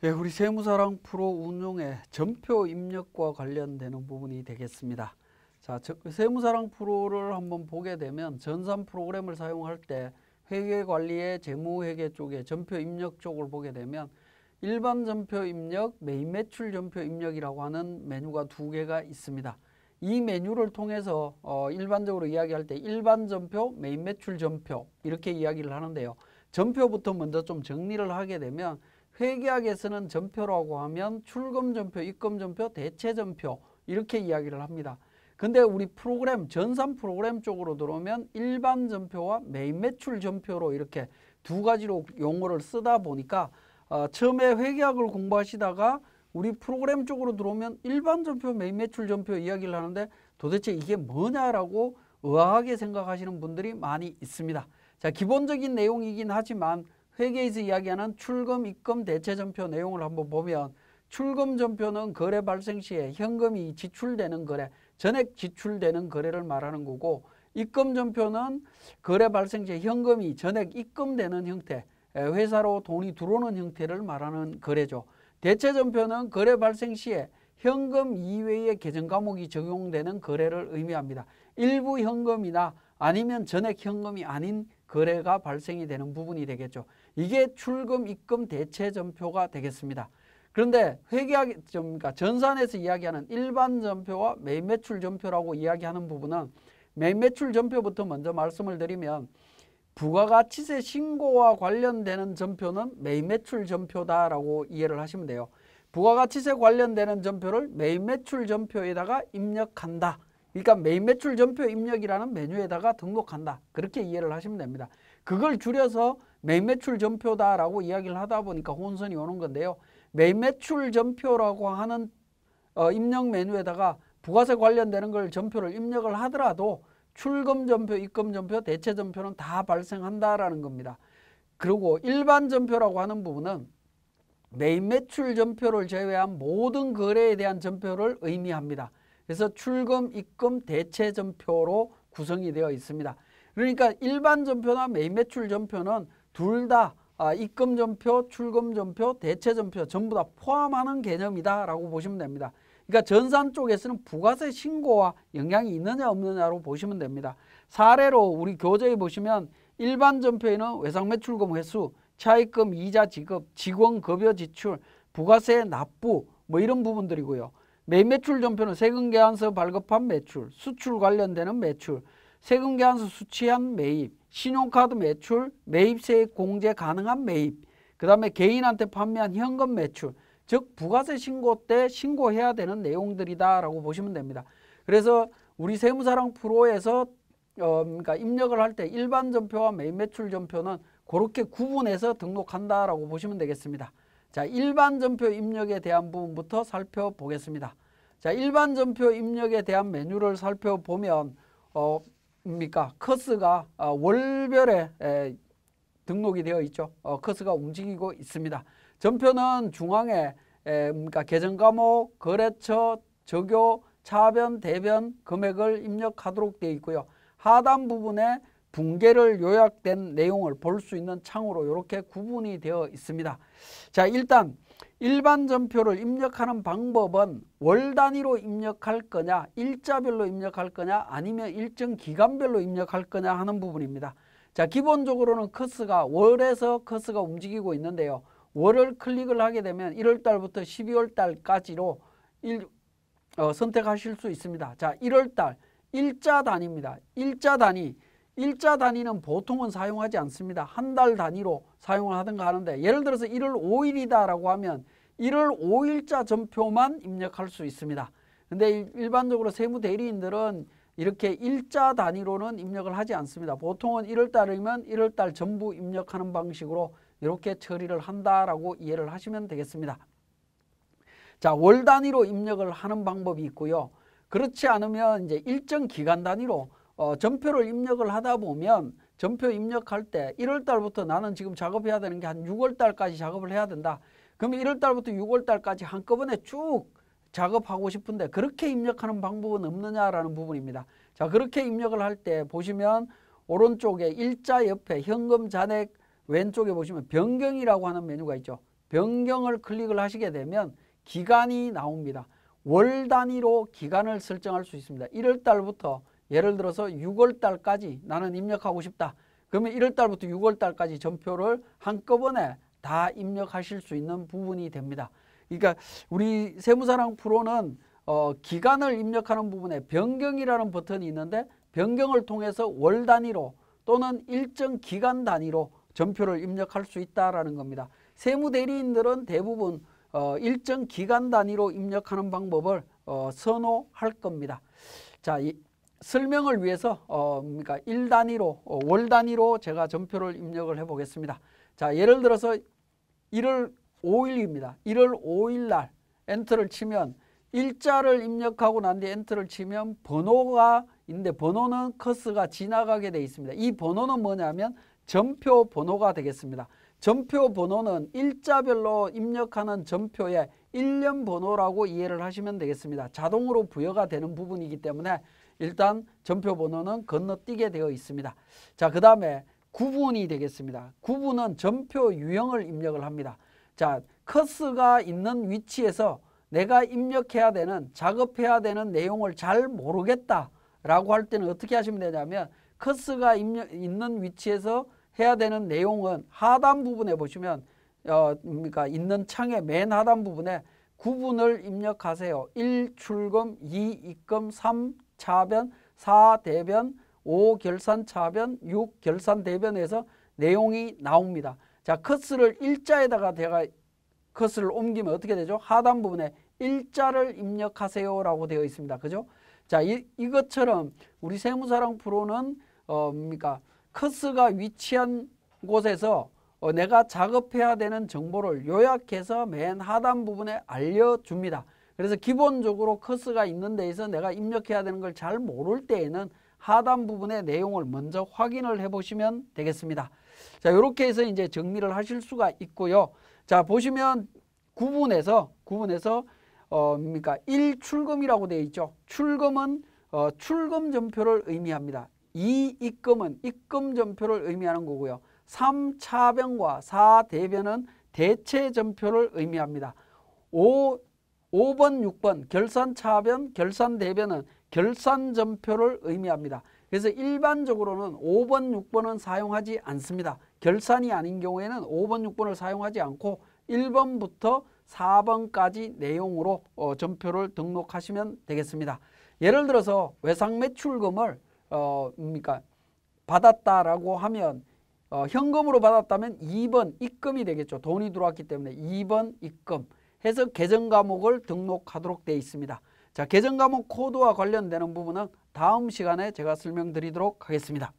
예, 우리 세무사랑 프로 운용의 전표 입력과 관련되는 부분이 되겠습니다. 자, 세무사랑 프로를 한번 보게 되면 전산 프로그램을 사용할 때 회계관리의 재무회계 쪽에 전표 입력 쪽을 보게 되면 일반 전표 입력, 메인 매출 전표 입력이라고 하는 메뉴가 두 개가 있습니다. 이 메뉴를 통해서 일반적으로 이야기할 때 일반 전표, 메인 매출 전표 이렇게 이야기를 하는데요. 전표부터 먼저 좀 정리를 하게 되면 회계학에서는 전표라고 하면 출금 전표, 입금 전표, 대체 전표 이렇게 이야기를 합니다. 근데 우리 프로그램, 전산 프로그램 쪽으로 들어오면 일반 전표와 메인 매출 전표로 이렇게 두 가지로 용어를 쓰다 보니까 처음에 회계학을 공부하시다가 우리 프로그램 쪽으로 들어오면 일반 전표, 메인 매출 전표 이야기를 하는데 도대체 이게 뭐냐라고 의아하게 생각하시는 분들이 많이 있습니다. 자, 기본적인 내용이긴 하지만 회계에서 이야기하는 출금, 입금, 대체 전표 내용을 한번 보면 출금 전표는 거래 발생 시에 현금이 지출되는 거래, 전액 지출되는 거래를 말하는 거고 입금 전표는 거래 발생 시에 현금이 전액 입금되는 형태, 회사로 돈이 들어오는 형태를 말하는 거래죠. 대체 전표는 거래 발생 시에 현금 이외의 계정 과목이 적용되는 거래를 의미합니다. 일부 현금이나 아니면 전액 현금이 아닌 거래가 발생이 되는 부분이 되겠죠. 이게 출금, 입금, 대체 전표가 되겠습니다. 그런데 회계학, 그러니까 전산에서 이야기하는 일반 전표와 메인 매출 전표라고 이야기하는 부분은 메인 매출 전표부터 먼저 말씀을 드리면 부가가치세 신고와 관련되는 전표는 메인 매출 전표다라고 이해를 하시면 돼요. 부가가치세 관련되는 전표를 메인 매출 전표에다가 입력한다. 그러니까 메인 매출 전표 입력이라는 메뉴에다가 등록한다. 그렇게 이해를 하시면 됩니다. 그걸 줄여서 메인 매출 전표다라고 이야기를 하다 보니까 혼선이 오는 건데요. 메인 매출 전표라고 하는 입력 메뉴에다가 부가세 관련되는 걸 전표를 입력을 하더라도 출금 전표, 입금 전표, 대체 전표는 다 발생한다라는 겁니다. 그리고 일반 전표라고 하는 부분은 메인 매출 전표를 제외한 모든 거래에 대한 전표를 의미합니다. 그래서 출금, 입금, 대체 전표로 구성이 되어 있습니다. 그러니까 일반 전표나 메인 매출 전표는 둘 다 입금 전표, 출금 전표, 대체 전표 전부 다 포함하는 개념이다 라고 보시면 됩니다. 그러니까 전산 쪽에서는 부가세 신고와 영향이 있느냐 없느냐로 보시면 됩니다. 사례로 우리 교재에 보시면 일반 전표에는 외상매출금 회수, 차입금, 이자 지급, 직원 급여 지출, 부가세 납부 뭐 이런 부분들이고요. 메인 매출 전표는 세금계산서 발급한 매출, 수출 관련되는 매출, 세금계산서 수취한 매입, 신용카드 매출, 매입세액 공제 가능한 매입, 그 다음에 개인한테 판매한 현금 매출, 즉 부가세 신고 때 신고해야 되는 내용들이다라고 보시면 됩니다. 그래서 우리 세무사랑 프로에서 그러니까 입력을 할 때 일반 전표와 메인 매출 전표는 그렇게 구분해서 등록한다라고 보시면 되겠습니다. 자, 일반 전표 입력에 대한 부분부터 살펴보겠습니다. 자, 일반 전표 입력에 대한 메뉴를 살펴보면 커스가 월별에 등록이 되어 있죠. 커스가 움직이고 있습니다. 전표는 중앙에 계정 과목, 거래처, 적요, 차변, 대변 금액을 입력하도록 되어 있고요. 하단 부분에 분계를 요약된 내용을 볼 수 있는 창으로 이렇게 구분이 되어 있습니다. 자, 일단 일반 전표를 입력하는 방법은 월 단위로 입력할 거냐, 일자별로 입력할 거냐, 아니면 일정 기간별로 입력할 거냐 하는 부분입니다. 자, 기본적으로는 커스가 월에서 커스가 움직이고 있는데요. 월을 클릭을 하게 되면 1월 달부터 12월 달까지로 선택하실 수 있습니다. 자, 1월 달 일자 단위입니다. 일자 단위는 보통은 사용하지 않습니다. 한 달 단위로 사용을 하든가 하는데 예를 들어서 1월 5일이다라고 하면 1월 5일자 전표만 입력할 수 있습니다. 근데 일반적으로 세무대리인들은 이렇게 일자 단위로는 입력을 하지 않습니다. 보통은 1월 달이면 1월 달 전부 입력하는 방식으로 이렇게 처리를 한다라고 이해를 하시면 되겠습니다. 자, 월 단위로 입력을 하는 방법이 있고요. 그렇지 않으면 이제 일정 기간 단위로 전표를 입력을 하다 보면 전표 입력할 때 1월 달부터 나는 지금 작업해야 되는 게 한 6월 달까지 작업을 해야 된다. 그러면 1월 달부터 6월 달까지 한꺼번에 쭉 작업하고 싶은데 그렇게 입력하는 방법은 없느냐라는 부분입니다. 자, 그렇게 입력을 할 때 보시면 오른쪽에 일자 옆에 현금 잔액 왼쪽에 보시면 변경이라고 하는 메뉴가 있죠. 변경을 클릭을 하시게 되면 기간이 나옵니다. 월 단위로 기간을 설정할 수 있습니다. 1월 달부터 예를 들어서 6월 달까지 나는 입력하고 싶다. 그러면 1월 달부터 6월 달까지 전표를 한꺼번에 다 입력하실 수 있는 부분이 됩니다. 그러니까 우리 세무사랑 프로는 기간을 입력하는 부분에 변경이라는 버튼이 있는데 변경을 통해서 월 단위로 또는 일정 기간 단위로 전표를 입력할 수 있다라는 겁니다. 세무대리인들은 대부분 일정 기간 단위로 입력하는 방법을 선호할 겁니다. 자, 설명을 위해서 그러니까 일 단위로 월 단위로 제가 전표를 입력을 해 보겠습니다. 자, 예를 들어서 1월 5일입니다. 1월 5일 날 엔터를 치면 일자를 입력하고 난 뒤에 엔터를 치면 번호가 있는데 번호는 커서가 지나가게 되어 있습니다. 이 번호는 뭐냐면 전표 번호가 되겠습니다. 전표 번호는 일자별로 입력하는 전표의 일련 번호라고 이해를 하시면 되겠습니다. 자동으로 부여가 되는 부분이기 때문에 일단 전표 번호는 건너뛰게 되어 있습니다. 자, 그 다음에 구분이 되겠습니다. 구분은 전표 유형을 입력을 합니다. 자, 커서가 있는 위치에서 내가 입력해야 되는, 작업해야 되는 내용을 잘 모르겠다라고 할 때는 어떻게 하시면 되냐면 커서가 있는 위치에서 해야 되는 내용은 하단 부분에 보시면 그러니까 있는 창의 맨 하단 부분에 구분을 입력하세요. 1 출금, 2 입금, 3 차변, 4 대변, 5 결산 차변, 6 결산 대변에서 내용이 나옵니다. 자, 커서를 일자에다가 제가 커서를 옮기면 어떻게 되죠? 하단 부분에 일자를 입력하세요 라고 되어 있습니다. 그죠? 자, 이것처럼 우리 세무사랑 프로는 그러니까 커서가 위치한 곳에서 내가 작업해야 되는 정보를 요약해서 맨 하단 부분에 알려줍니다. 그래서 기본적으로 커서가 있는 데에서 내가 입력해야 되는 걸 잘 모를 때에는 하단 부분의 내용을 먼저 확인을 해 보시면 되겠습니다. 자, 이렇게 해서 이제 정리를 하실 수가 있고요. 자, 보시면 구분해서 그러니까 1 출금이라고 되어 있죠. 출금은 출금 전표를 의미합니다. 2 입금은 입금 전표를 의미하는 거고요. 3 차변과 4 대변은 대체 전표를 의미합니다. 5번, 6번 결산 차변, 결산 대변은 결산 전표를 의미합니다. 그래서 일반적으로는 5번, 6번은 사용하지 않습니다. 결산이 아닌 경우에는 5번, 6번을 사용하지 않고 1번부터 4번까지 내용으로 전표를 등록하시면 되겠습니다. 예를 들어서 외상매출금을 그러니까 받았다라고 하면 현금으로 받았다면 2번 입금이 되겠죠. 돈이 들어왔기 때문에 2번 입금 해서 계정 과목을 등록하도록 되어 있습니다. 자, 계정 과목 코드와 관련되는 부분은 다음 시간에 제가 설명드리도록 하겠습니다.